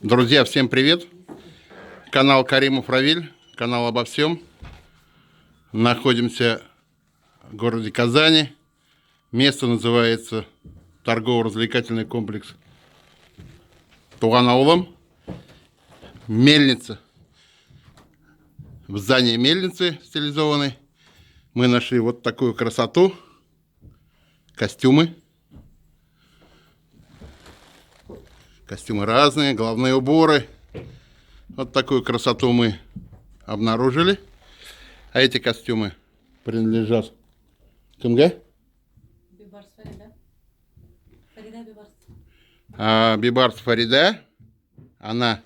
Друзья, всем привет! Канал Каримов Равиль, канал обо всем. Находимся в городе Казани. Место называется торгово-развлекательный комплекс Туган Аулым. Мельница. В здании мельницы стилизованной мы нашли вот такую красоту. Костюмы. Костюмы разные, головные уборы. Вот такую красоту мы обнаружили. А эти костюмы принадлежат кімге? Бибарс Фарида. Фарида Бибарс. Бибарс Фарида. Она,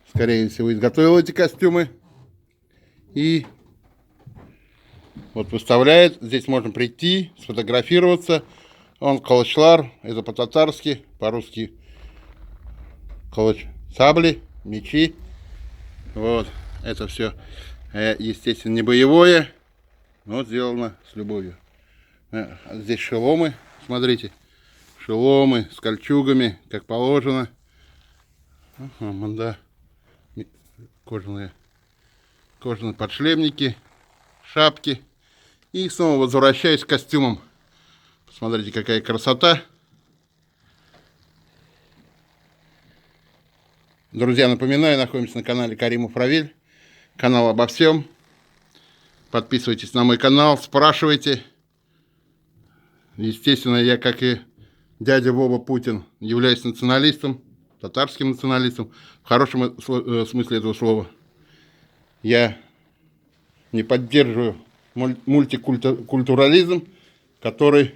скорее всего, изготовила эти костюмы. И вот выставляет. Здесь можно прийти, сфотографироваться. Он калачлар, это по-татарски, по-русски калач, сабли, мечи. Вот, это все, естественно, не боевое, но сделано с любовью. Здесь шеломы, смотрите, шеломы с кольчугами, как положено. Да, кожаные подшлемники, шапки. И снова возвращаюсь к костюмам. Посмотрите, какая красота. Друзья, напоминаю, находимся на канале Каримов Равиль. Канал обо всем. Подписывайтесь на мой канал, спрашивайте. Естественно, я, как и дядя Вова Путин, являюсь националистом, татарским националистом, в хорошем смысле этого слова. Я не поддерживаю мультикультурализм, который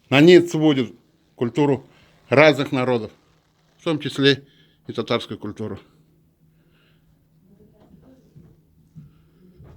на нет сводит культуру разных народов, в том числе и татарскую культуру.